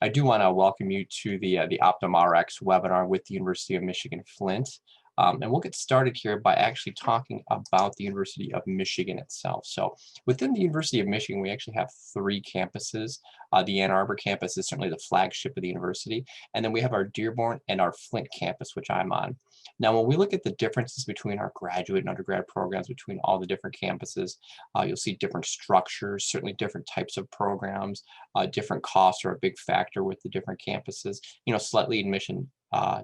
I do want to welcome you to the OptumRX webinar with the University of Michigan-Flint. And we'll get started here by actually talking about the University of Michigan itself. So within the University of Michigan, we actually have 3 campuses. The Ann Arbor campus is certainly the flagship of the university. And then we have our Dearborn and our Flint campus, which I'm on. Now, when we look at the differences between our graduate and undergrad programs between all the different campuses, you'll see different structures, certainly different types of programs, different costs are a big factor with the different campuses, slightly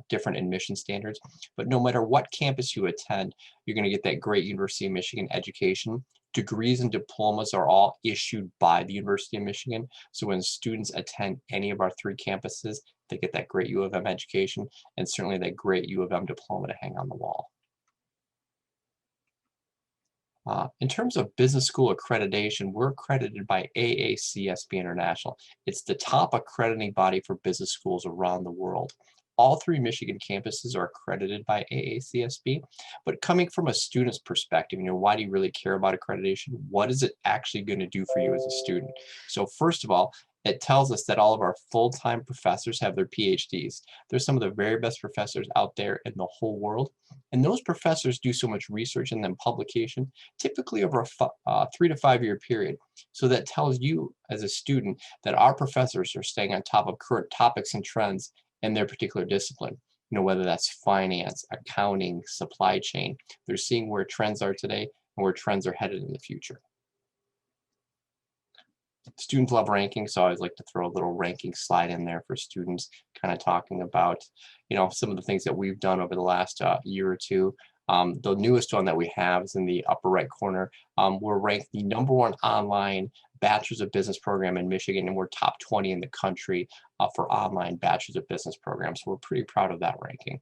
different admission standards. But no matter what campus you attend, you're going to get that great University of Michigan education. Degrees and diplomas are all issued by the University of Michigan. So when students attend any of our 3 campuses, they get that great U of M education and certainly that great U of M diploma to hang on the wall. In terms of business school accreditation, we're accredited by AACSB International. It's the top accrediting body for business schools around the world. All 3 Michigan campuses are accredited by AACSB, but coming from a student's perspective, why do you really care about accreditation? What is it actually going to do for you as a student? So first of all, it tells us that all of our full-time professors have their PhDs. They're some of the very best professors out there in the whole world. And those professors do so much research and then publication, typically over a 3 to 5 year period. So that tells you as a student that our professors are staying on top of current topics and trends in their particular discipline. Whether that's finance, accounting, supply chain. They're seeing where trends are today and where trends are headed in the future. Students love rankings, so I always like to throw a little ranking slide in there for students, kind of talking about, some of the things that we've done over the last year or two. The newest one that we have is in the upper right corner. We're ranked the #1 online Bachelor of Business program in Michigan, and we're top 20 in the country for online Bachelor of Business programs. So we're pretty proud of that ranking.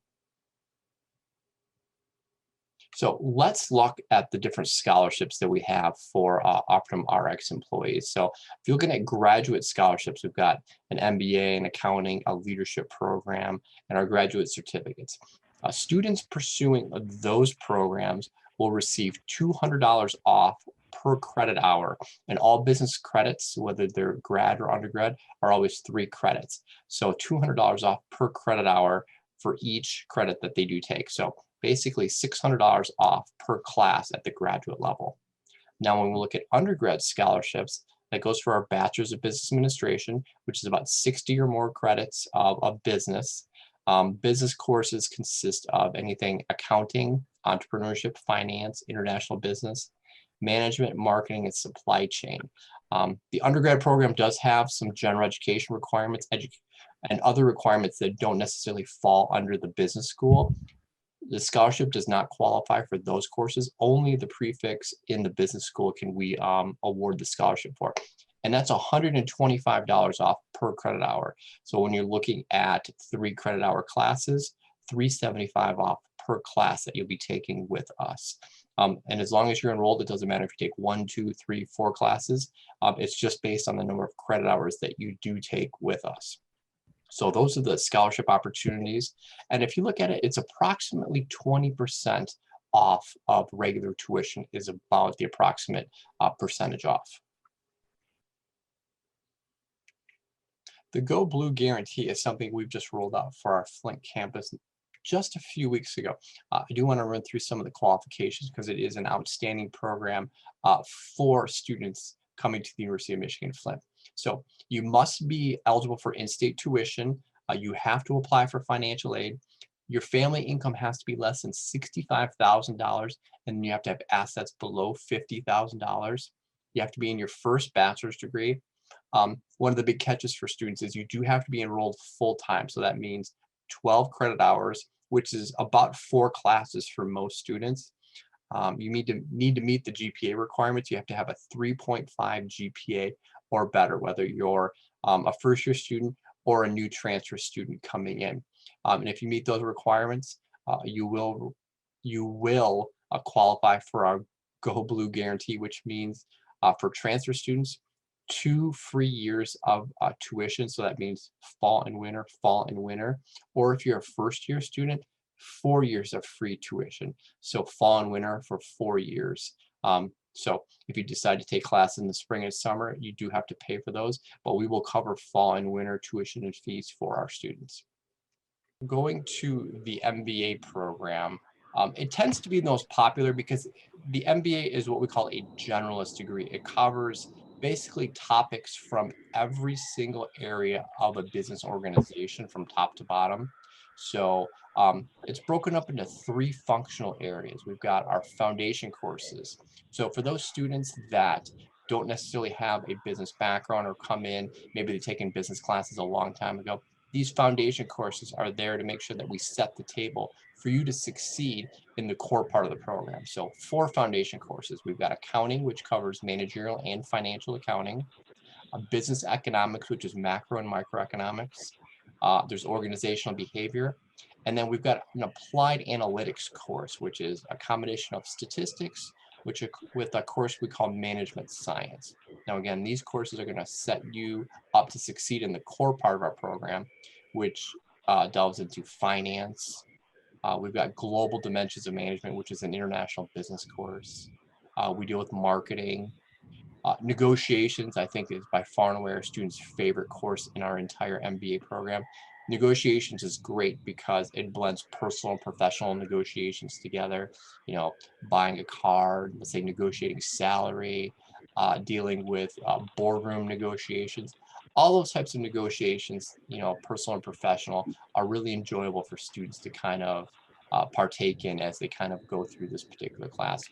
So let's look at the different scholarships that we have for OptumRX employees. So if you're looking at graduate scholarships, we've got an MBA in accounting, a leadership program, and our graduate certificates. Students pursuing those programs will receive $200 off per credit hour, and all business credits, whether they're grad or undergrad, are always 3 credits. So $200 off per credit hour for each credit that they do take. So basically $600 off per class at the graduate level. Now, when we look at undergrad scholarships, that goes for our Bachelor of Business Administration, which is about 60 or more credits of business. Business courses consist of anything accounting, entrepreneurship, finance, international business, management, marketing, and supply chain. The undergrad program does have some general education requirements and other requirements that don't necessarily fall under the business school. The scholarship does not qualify for those courses. Only the prefix in the business school can we award the scholarship for. And that's $125 off per credit hour. So when you're looking at 3 credit hour classes, $375 off per class that you'll be taking with us. And as long as you're enrolled, it doesn't matter if you take 1, 2, 3, 4 classes. It's just based on the number of credit hours that you do take with us. So those are the scholarship opportunities. And if you look at it, it's approximately 20% off of regular tuition is about the approximate percentage off. The Go Blue Guarantee is something we've just rolled out for our Flint campus just a few weeks ago. I do want to run through some of the qualifications because it is an outstanding program for students coming to the University of Michigan-Flint. So you must be eligible for in-state tuition. You have to apply for financial aid. Your family income has to be less than $65,000, and you have to have assets below $50,000. You have to be in your first bachelor's degree. One of the big catches for students is you do have to be enrolled full-time. So that means 12 credit hours, which is about 4 classes for most students. You need to meet the GPA requirements. You have to have a 3.5 GPA or better, whether you're a first-year student or a new transfer student coming in. And if you meet those requirements, you will qualify for our Go Blue Guarantee, which means for transfer students, 2 free years of tuition. So that means fall and winter. Or if you're a first-year student, 4 years of free tuition. So fall and winter for 4 years. So if you decide to take classes in the spring and summer, you do have to pay for those, but we will cover fall and winter tuition and fees for our students. Going to the MBA program, it tends to be the most popular because the MBA is what we call a generalist degree. It covers basically topics from every single area of a business organization from top to bottom. So it's broken up into three functional areas. We've got our foundation courses. So for those students that don't necessarily have a business background or come in, maybe they've taken business classes a long time ago, these foundation courses are there to make sure that we set the table for you to succeed in the core part of the program. So 4 foundation courses. We've got accounting, which covers managerial and financial accounting, business economics, which is macro and microeconomics. There's organizational behavior. And then we've got an applied analytics course, which is a combination of statistics, with a course we call management science. Now, again, these courses are going to set you up to succeed in the core part of our program, which delves into finance. We've got global dimensions of management, which is an international business course. We deal with marketing. Negotiations, I think, is by far and away our students' favorite course in our entire MBA program. Negotiations is great because it blends personal and professional negotiations together. You know, buying a car, let's say negotiating salary, dealing with boardroom negotiations. All those types of negotiations, you know, personal and professional, are really enjoyable for students to kind of partake in as they kind of go through this particular class.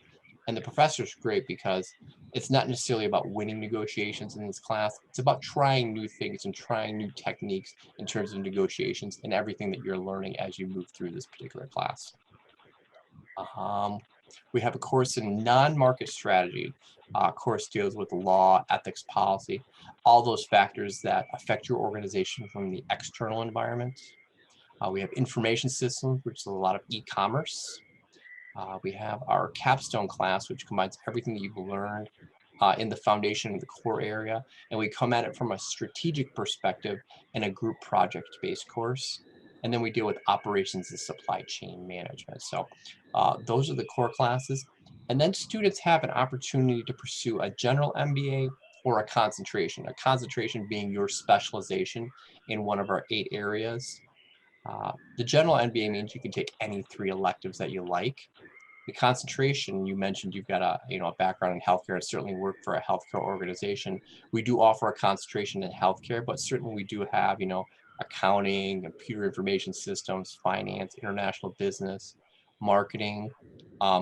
And the professor's great because it's not necessarily about winning negotiations in this class. It's about trying new things and trying new techniques in terms of negotiations and everything that you're learning as you move through this particular class. Um, we have a course in non-market strategy. Course deals with law, ethics, policy, all those factors that affect your organization from the external environment. We have information systems, which is a lot of e-commerce. We have our capstone class, which combines everything that you've learned in the foundation of the core area, and we come at it from a strategic perspective in a group project-based course. And then we deal with operations and supply chain management. So those are the core classes. And then students have an opportunity to pursue a general MBA or a concentration being your specialization in one of our 8 areas. The general MBA means you can take any 3 electives that you like. The concentration, you mentioned you've got a background in healthcare and certainly work for a healthcare organization. We do offer a concentration in healthcare, but certainly we do have accounting, computer information systems, finance, international business, marketing,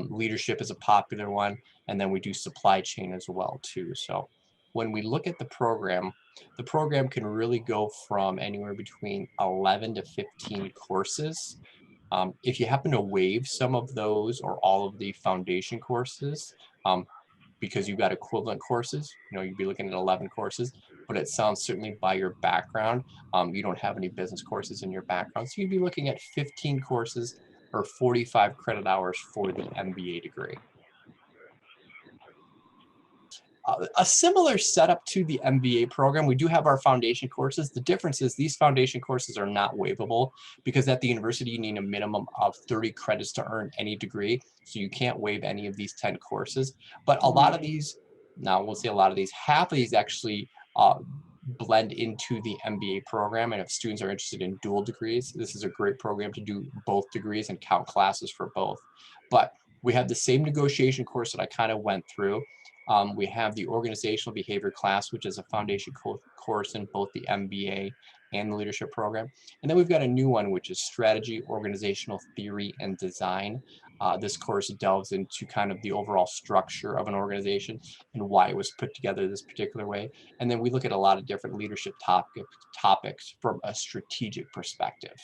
leadership is a popular one, and then we do supply chain as well too. So when we look at the program can really go from anywhere between 11 to 15 courses. If you happen to waive some of those or all of the foundation courses, because you've got equivalent courses, you'd be looking at 11 courses, but it sounds certainly by your background, you don't have any business courses in your background. So you'd be looking at 15 courses or 45 credit hours for the MBA degree. A similar setup to the MBA program. We do have our foundation courses. The difference is these foundation courses are not waivable because at the university you need a minimum of 30 credits to earn any degree. So you can't waive any of these 10 courses. But a lot of these, now we'll say a lot of these, half of these actually blend into the MBA program. And if students are interested in dual degrees, this is a great program to do both degrees and count classes for both. But we have the same negotiation course that I kind of went through. We have the organizational behavior class, which is a foundation course in both the MBA and the leadership program. And then we've got a new one, which is strategy, organizational theory, and design. This course delves into kind of the overall structure of an organization and why it was put together this particular way. And then we look at a lot of different leadership topics from a strategic perspective.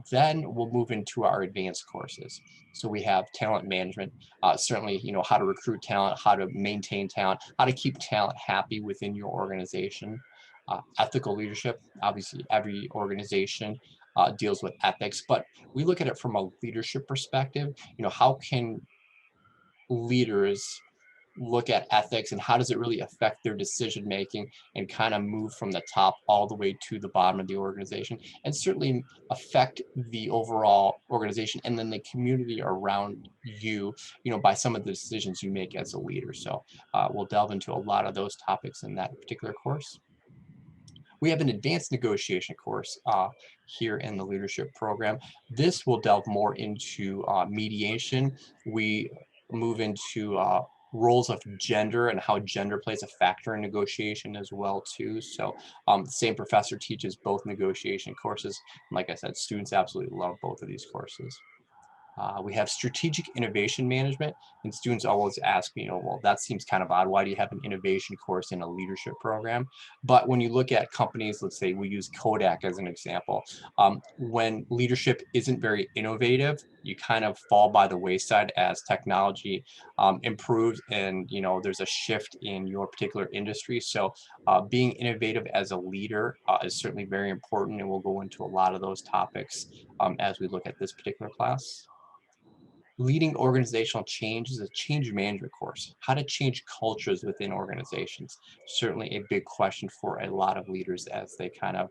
Then we'll move into our advanced courses. So we have talent management, certainly, how to recruit talent, how to maintain talent, how to keep talent happy within your organization. Ethical leadership, obviously every organization deals with ethics, but we look at it from a leadership perspective. How can leaders look at ethics and how does it really affect their decision making, and kind of move from the top all the way to the bottom of the organization, and certainly affect the overall organization and then the community around you, by some of the decisions you make as a leader. So we'll delve into a lot of those topics in that particular course. We have an advanced negotiation course here in the leadership program. This will delve more into mediation. We move into roles of gender and how gender plays a factor in negotiation as well too. So the same professor teaches both negotiation courses. And like I said, students absolutely love both of these courses. We have strategic innovation management, and students always ask me, well, that seems kind of odd. Why do you have an innovation course in a leadership program? But when you look at companies, let's say we use Kodak as an example, when leadership isn't very innovative, you kind of fall by the wayside as technology improves, and there's a shift in your particular industry. So being innovative as a leader is certainly very important, and we'll go into a lot of those topics as we look at this particular class. Leading organizational change is a change management course. How to change cultures within organizations. Certainly a big question for a lot of leaders as they kind of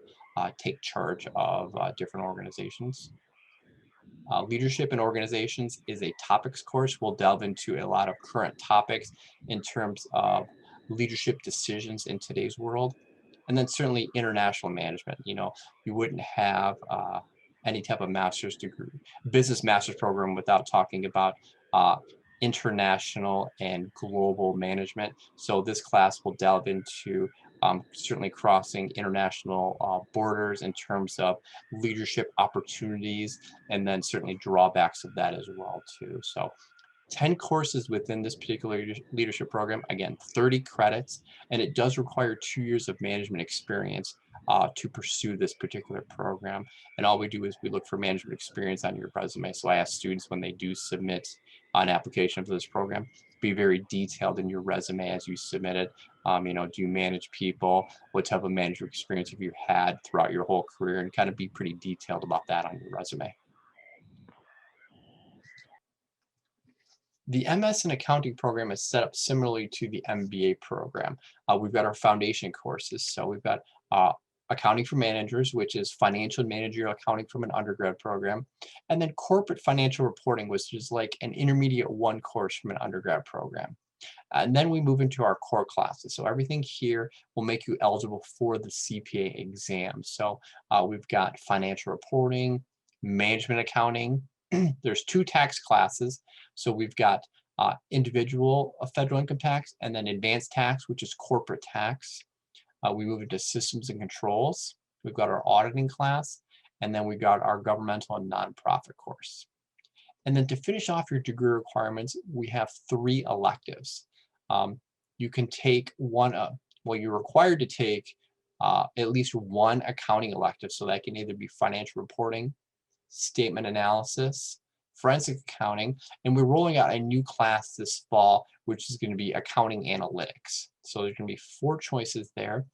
take charge of different organizations. Leadership in organizations is a topics course. We'll delve into a lot of current topics in terms of leadership decisions in today's world. And then certainly international management. You wouldn't have any type of master's degree, business master's program without talking about uh, international and global management. So this class will delve into certainly crossing international borders in terms of leadership opportunities, and then certainly drawbacks of that as well too. So 10 courses within this particular leadership program, again, 30 credits, and it does require 2 years of management experience to pursue this particular program. And all we do is we look for management experience on your resume. So I ask students when they do submit an application for this program, be very detailed in your resume as you submit it. Do you manage people? What type of management experience have you had throughout your whole career? And kind of be pretty detailed about that on your resume. The MS in Accounting program is set up similarly to the MBA program. We've got our foundation courses. So we've got Accounting for Managers, which is financial and managerial accounting from an undergrad program, and then corporate financial reporting, which is like an intermediate one course from an undergrad program. And then we move into our core classes. So everything here will make you eligible for the CPA exam. So we've got financial reporting, management accounting. There's 2 tax classes. So we've got individual federal income tax, and then advanced tax, which is corporate tax. We move into systems and controls. We've got our auditing class, and then we've got our governmental and nonprofit course. And then to finish off your degree requirements, we have 3 electives. You can take you're required to take at least 1 accounting elective. So that can either be financial reporting, statement analysis, forensic accounting, and we're rolling out a new class this fall, which is going to be accounting analytics. So there's going to be 4 choices there.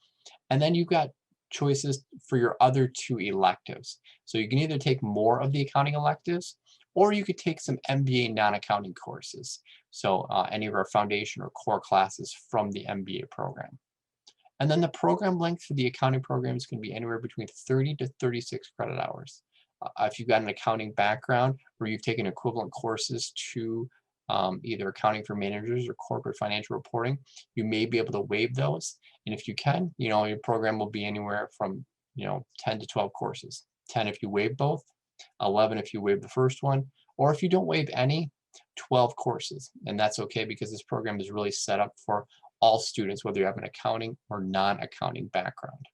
And then you've got choices for your other 2 electives. So you can either take more of the accounting electives, or you could take some MBA non-accounting courses. So any of our foundation or core classes from the MBA program. And then the program length for the accounting program is going to be anywhere between 30 to 36 credit hours. If you've got an accounting background or you've taken equivalent courses to either accounting for managers or corporate financial reporting, you may be able to waive those. And if you can, your program will be anywhere from 10 to 12 courses. 10 if you waive both, 11 if you waive the first one, or if you don't waive any, 12 courses. And that's okay because this program is really set up for all students, whether you have an accounting or non-accounting background.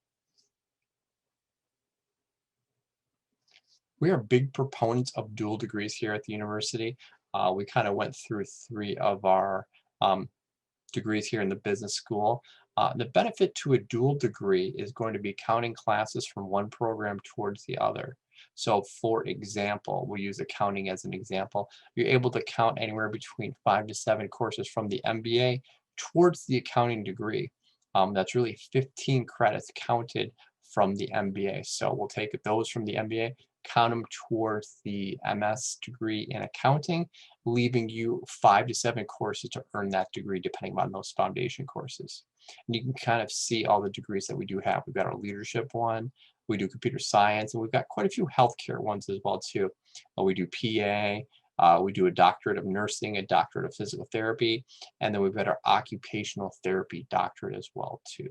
We are big proponents of dual degrees here at the university. We kind of went through 3 of our degrees here in the business school. The benefit to a dual degree is going to be counting classes from one program towards the other. So for example, we'll use accounting as an example. You're able to count anywhere between 5 to 7 courses from the MBA towards the accounting degree. That's really 15 credits counted from the MBA. So we'll take those from the MBA, count them towards the MS degree in accounting, leaving you 5 to 7 courses to earn that degree depending on those foundation courses. And you can kind of see all the degrees that we do have. We've got our leadership one, we do computer science, and we've got quite a few healthcare ones as well too. We do PA, we do a doctorate of nursing, a doctorate of physical therapy, and then we've got our occupational therapy doctorate as well too.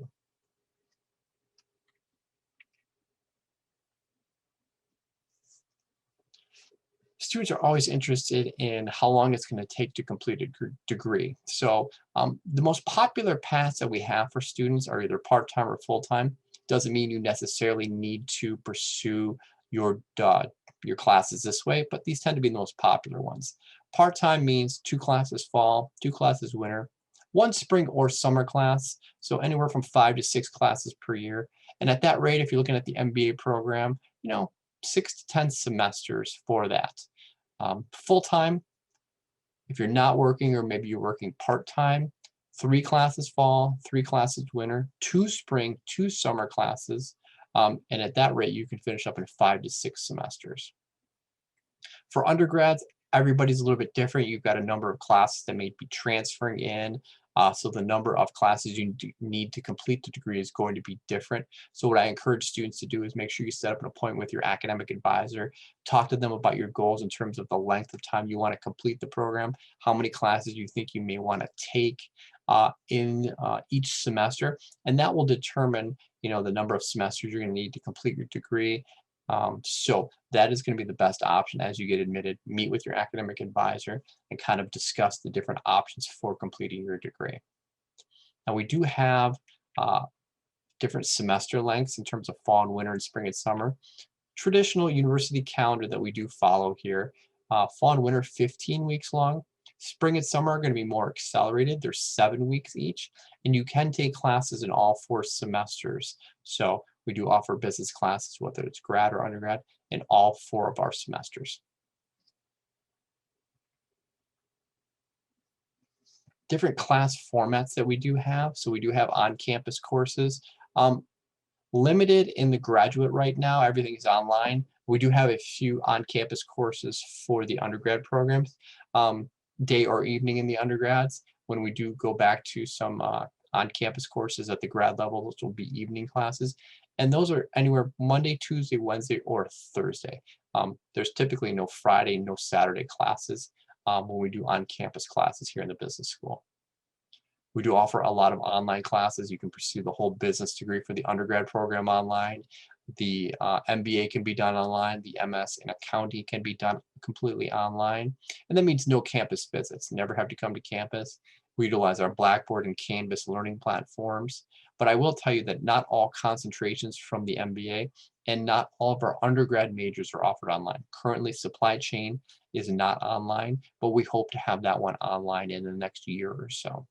Students are always interested in how long it's going to take to complete a degree. So the most popular paths that we have for students are either part-time or full-time. Doesn't mean you necessarily need to pursue your classes this way, but these tend to be the most popular ones. Part-time means 2 classes fall, 2 classes winter, 1 spring or summer class, so anywhere from 5 to 6 classes per year. And at that rate, if you're looking at the MBA program, 6 to 10 semesters for that. Full-time, if you're not working or maybe you're working part-time, 3 classes fall, 3 classes winter, 2 spring, 2 summer classes, and at that rate you can finish up in 5 to 6 semesters. For undergrads, everybody's a little bit different. You've got a number of classes that may be transferring in, so the number of classes you need to complete the degree is going to be different. So what I encourage students to do is make sure you set up an appointment with your academic advisor, talk to them about your goals in terms of the length of time you want to complete the program, how many classes you think you may want to take in each semester, and that will determine the number of semesters you're going to need to complete your degree. So that is going to be the best option as you get admitted. Meet with your academic advisor and kind of discuss the different options for completing your degree. Now we do have different semester lengths in terms of fall and winter and spring and summer. Traditional university calendar that we do follow here, fall and winter 15 weeks long. Spring and summer are going to be more accelerated. They're 7 weeks each, and you can take classes in all 4 semesters. So we do offer business classes, whether it's grad or undergrad, in all 4 of our semesters. Different class formats that we do have. So we do have on-campus courses. Limited in the graduate right now, everything is online. We do have a few on-campus courses for the undergrad programs, day or evening in the undergrads. When we do go back to some on-campus courses at the grad level, those will be evening classes. And those are anywhere Monday, Tuesday, Wednesday, or Thursday. There's typically no Friday, no Saturday classes when we do on-campus classes here in the business school. We do offer a lot of online classes. You can pursue the whole business degree for the undergrad program online. The MBA can be done online. The MS in accounting can be done completely online. And that means no campus visits. Never have to come to campus. We utilize our Blackboard and Canvas learning platforms. But I will tell you that not all concentrations from the MBA and not all of our undergrad majors are offered online. Currently, supply chain is not online, but we hope to have that one online in the next year or so.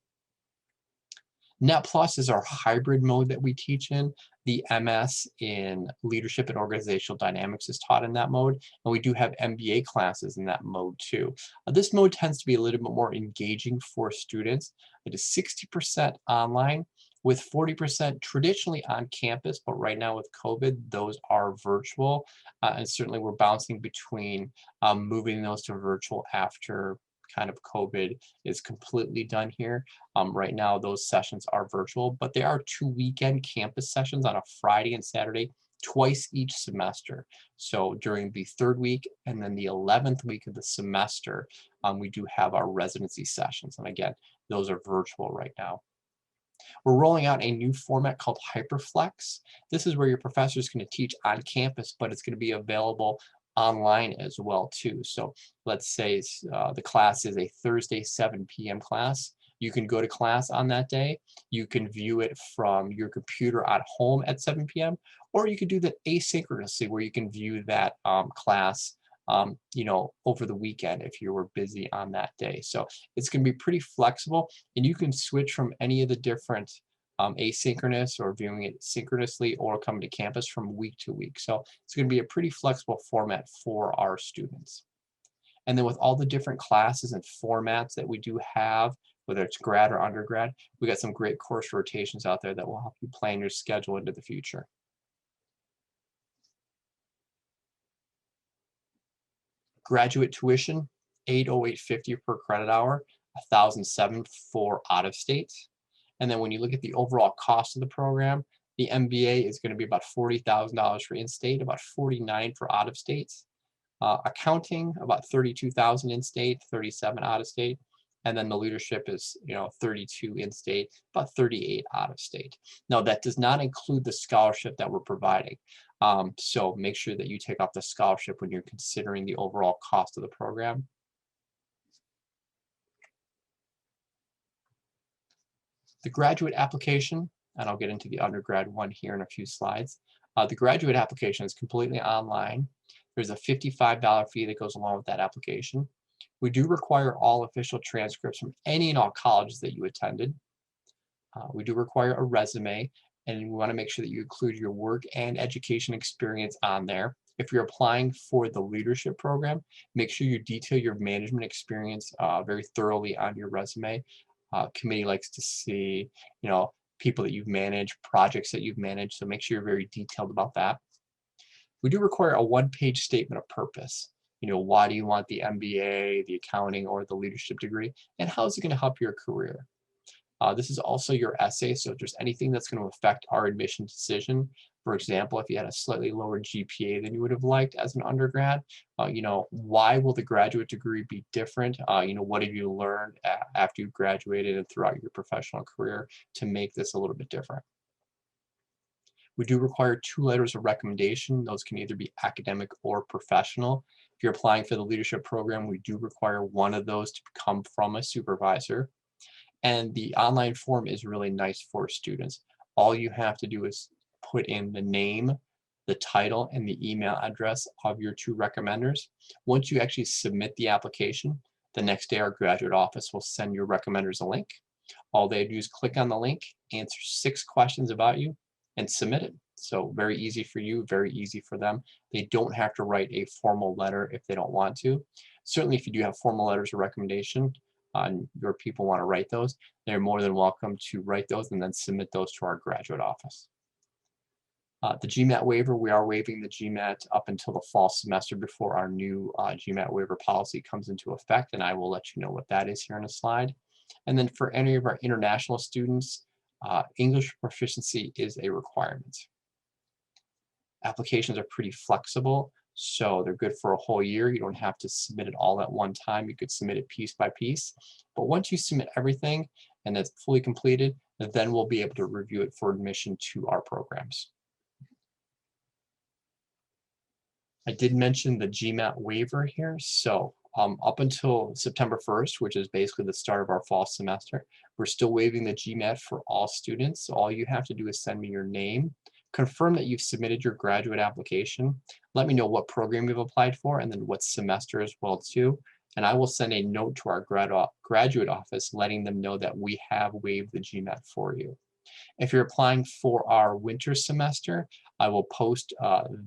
Net Plus is our hybrid mode that we teach in. The MS in Leadership and Organizational Dynamics is taught in that mode, and we do have MBA classes in that mode too. This mode tends to be a little bit more engaging for students. It is 60% online with 40% traditionally on campus, but right now with COVID, those are virtual, and certainly we're bouncing between moving those to virtual after kind of COVID is completely done here. Right now, those sessions are virtual, but they are 2 weekend campus sessions on a Friday and Saturday, twice each semester. So during the 3rd week and then the 11th week of the semester, we do have our residency sessions. And again, those are virtual right now. We're rolling out a new format called Hyperflex. This is where your professor is going to teach on campus, but it's going to be available online as well too. So let's say the class is a Thursday 7 p.m. class. You can go to class on that day. You can view it from your computer at home at 7 p.m. or you can do that asynchronously where you can view that class over the weekend if you were busy on that day. So it's going to be pretty flexible, and you can switch from any of the different asynchronous or viewing it synchronously or coming to campus from week to week. So it's going to be a pretty flexible format for our students. And then with all the different classes and formats that we do have, whether it's grad or undergrad, we got some great course rotations out there that will help you plan your schedule into the future. Graduate tuition, $808.50 per credit hour, $1,007 for out of state. And then when you look at the overall cost of the program, the MBA is going to be about $40,000 for in-state, about $49,000 for out of state. Accounting, about $32,000 in-state, $37,000 out of state. And then the leadership is, $32,000 in-state, about $38,000 out of state. Now that does not include the scholarship that we're providing. So make sure that you take off the scholarship when you're considering the overall cost of the program. The graduate application, and I'll get into the undergrad one here in a few slides. The graduate application is completely online. There's a $55 fee that goes along with that application. We do require all official transcripts from any and all colleges that you attended. We do require a resume, and we want to make sure that you include your work and education experience on there. If you're applying for the leadership program, make sure you detail your management experience very thoroughly on your resume. Committee likes to see, people that you've managed, projects that you've managed, so make sure you're very detailed about that. We do require a one-page statement of purpose. Why do you want the MBA, the accounting, or the leadership degree, and how is it going to help your career? This is also your essay, so if there's anything that's going to affect our admission decision, for example, if you had a slightly lower GPA than you would have liked as an undergrad, why will the graduate degree be different? What have you learned after you graduated and throughout your professional career to make this a little bit different? We do require 2 letters of recommendation. Those can either be academic or professional. If you're applying for the leadership program, we do require one of those to come from a supervisor. And the online form is really nice for students. All you have to do is put in the name, the title, and the email address of your 2 recommenders. Once you actually submit the application, the next day our graduate office will send your recommenders a link. All they do is click on the link, answer 6 questions about you, and submit it. So very easy for you, very easy for them. They don't have to write a formal letter if they don't want to. Certainly if you do have formal letters of recommendation, your people want to write those, they're more than welcome to write those and then submit those to our graduate office. The GMAT waiver, we are waiving the GMAT up until the fall semester before our new GMAT waiver policy comes into effect, and I will let you know what that is here in a slide. And then for any of our international students, English proficiency is a requirement. Applications are pretty flexible, so they're good for a whole year. You don't have to submit it all at one time. You could submit it piece by piece. But once you submit everything and it's fully completed, then we'll be able to review it for admission to our programs. I did mention the GMAT waiver here. So up until September 1st, which is basically the start of our fall semester, we're still waiving the GMAT for all students. So all you have to do is send me your name, confirm that you've submitted your graduate application, let me know what program you've applied for, and then what semester as well too. And I will send a note to our graduate office letting them know that we have waived the GMAT for you. If you're applying for our winter semester, I will post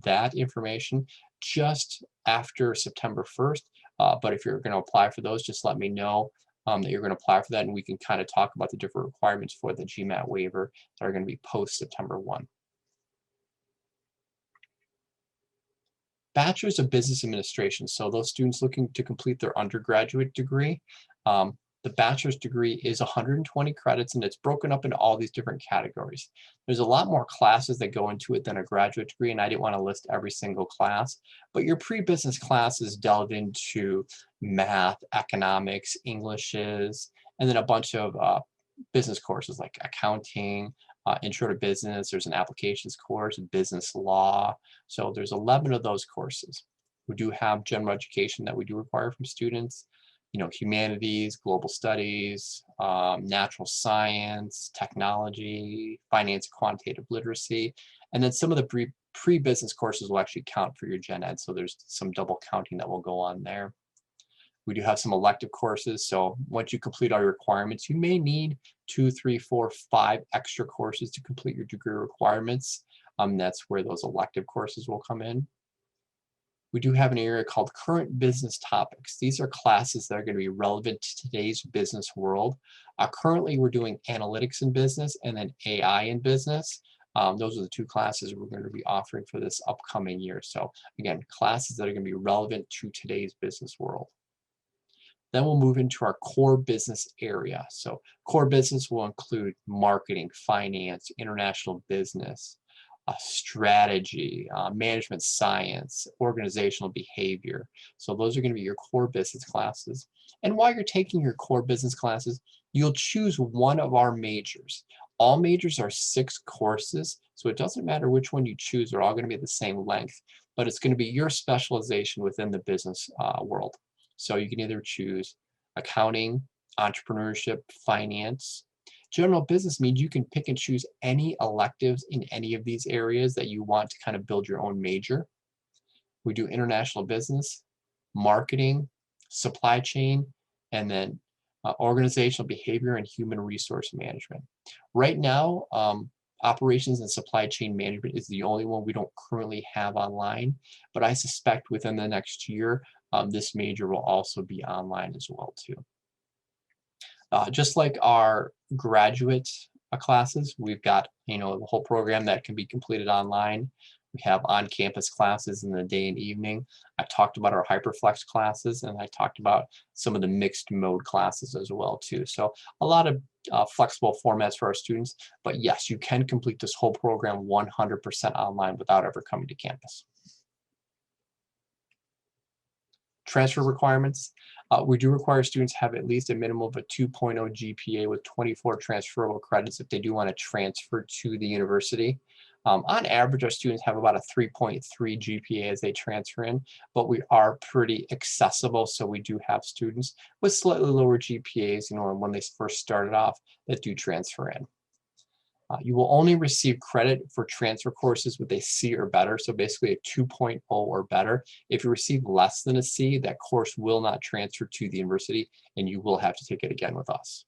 that information just after September 1st. But if you're going to apply for those, just let me know that you're going to apply for that, and we can kind of talk about the different requirements for the GMAT waiver that are going to be post-September 1. Bachelor's of Business Administration, so those students looking to complete their undergraduate degree, the bachelor's degree is 120 credits, and it's broken up into all these different categories. There's a lot more classes that go into it than a graduate degree, and I didn't want to list every single class, but your pre-business classes delve into math, economics, Englishes, and then a bunch of business courses like accounting, intro to business. There's an applications course, business law. So there's 11 of those courses. We do have general education that we do require from students. Humanities, global studies, natural science, technology, finance, quantitative literacy, and then some of the pre-business courses will actually count for your gen ed, so there's some double counting that will go on there. We do have some elective courses, so once you complete all your requirements, you may need 2, 3, 4, 5 extra courses to complete your degree requirements. That's where those elective courses will come in. We do have an area called current business topics. These are classes that are going to be relevant to today's business world. Currently, we're doing analytics in business and then AI in business. Those are the two classes we're going to be offering for this upcoming year. So again, classes that are going to be relevant to today's business world. Then we'll move into our core business area. So core business will include marketing, finance, international business, strategy, management science, organizational behavior. So those are going to be your core business classes. And while you're taking your core business classes, you'll choose one of our majors. All majors are 6 courses, so it doesn't matter which one you choose. They're all going to be the same length, but it's going to be your specialization within the business world. So you can either choose accounting, entrepreneurship, finance. General business means you can pick and choose any electives in any of these areas that you want to kind of build your own major. We do international business, marketing, supply chain, and then organizational behavior and human resource management. Right now, operations and supply chain management is the only one we don't currently have online, but I suspect within the next year, this major will also be online as well too. Just like our graduate classes, we've got the whole program that can be completed online. We have on-campus classes in the day and evening. I talked about our HyperFlex classes, and I talked about some of the mixed mode classes as well too. So a lot of flexible formats for our students, but yes, you can complete this whole program 100% online without ever coming to campus. Transfer requirements. We do require students have at least a minimum of a 2.0 GPA with 24 transferable credits if they do want to transfer to the university. On average, our students have about a 3.3 GPA as they transfer in, but we are pretty accessible, so we do have students with slightly lower GPAs, when they first started off, that do transfer in. You will only receive credit for transfer courses with a C or better, so basically a 2.0 or better. If you receive less than a C, that course will not transfer to the university, and you will have to take it again with us.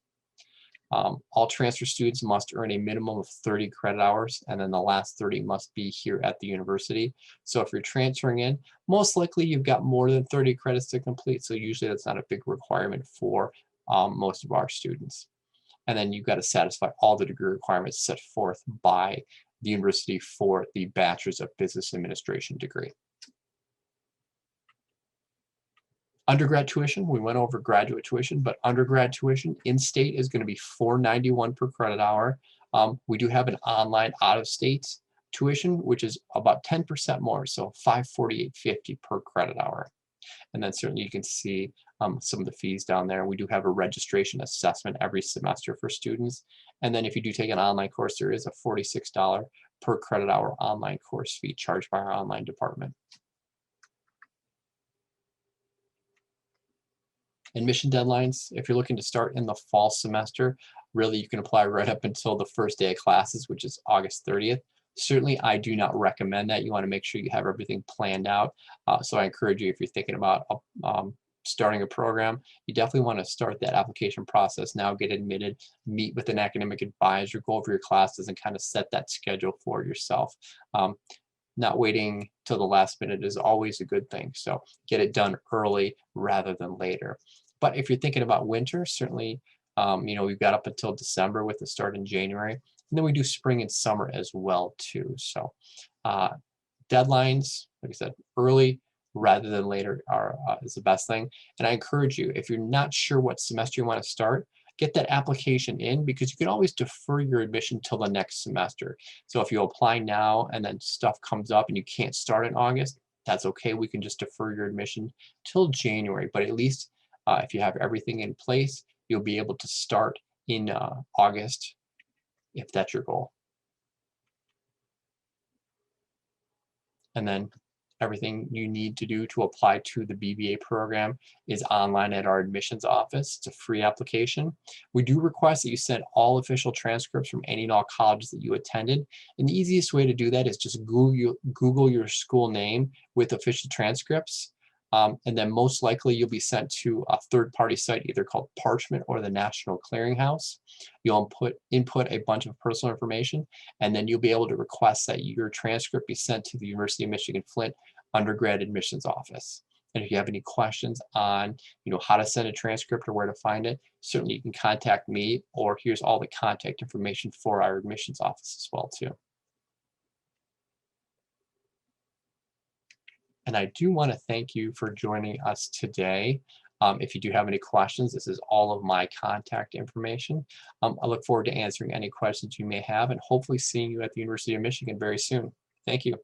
All transfer students must earn a minimum of 30 credit hours, and then the last 30 must be here at the university. So if you're transferring in, most likely you've got more than 30 credits to complete, so usually that's not a big requirement for most of our students. And then you've got to satisfy all the degree requirements set forth by the university for the Bachelor of Business Administration degree. Undergrad tuition, we went over graduate tuition, but undergrad tuition in-state is going to be $491 per credit hour. We do have an online out-of-state tuition, which is about 10% more, so $548.50 per credit hour. And then certainly you can see some of the fees down there. We do have a registration assessment every semester for students. And then if you do take an online course, there is a $46 per credit hour online course fee charged by our online department. Admission deadlines, if you're looking to start in the fall semester, really you can apply right up until the first day of classes, which is August 30th. Certainly, I do not recommend that. You want to make sure you have everything planned out. So I encourage you, if you're thinking about starting a program, you definitely want to start that application process now, get admitted, meet with an academic advisor, go over your classes, and kind of set that schedule for yourself. Not waiting till the last minute is always a good thing. So get it done early rather than later. But if you're thinking about winter, certainly, we've got up until December with the start in January. And then we do spring and summer as well too. So deadlines, like I said, early rather than later is the best thing. And I encourage you, if you're not sure what semester you want to start, get that application in, because you can always defer your admission till the next semester. So if you apply now and then stuff comes up and you can't start in August, that's okay. We can just defer your admission till January. But at least if you have everything in place, you'll be able to start in August if that's your goal. And then everything you need to do to apply to the BBA program is online at our admissions office. It's a free application. We do request that you send all official transcripts from any and all colleges that you attended. And the easiest way to do that is just Google your school name with official transcripts. And then most likely you'll be sent to a third-party site either called Parchment or the National Clearinghouse. You'll input a bunch of personal information, and then you'll be able to request that your transcript be sent to the University of Michigan-Flint undergrad admissions office. And if you have any questions on how to send a transcript or where to find it, certainly you can contact me, or here's all the contact information for our admissions office as well too. And I do want to thank you for joining us today. If you do have any questions, this is all of my contact information. I look forward to answering any questions you may have and hopefully seeing you at the University of Michigan very soon. Thank you.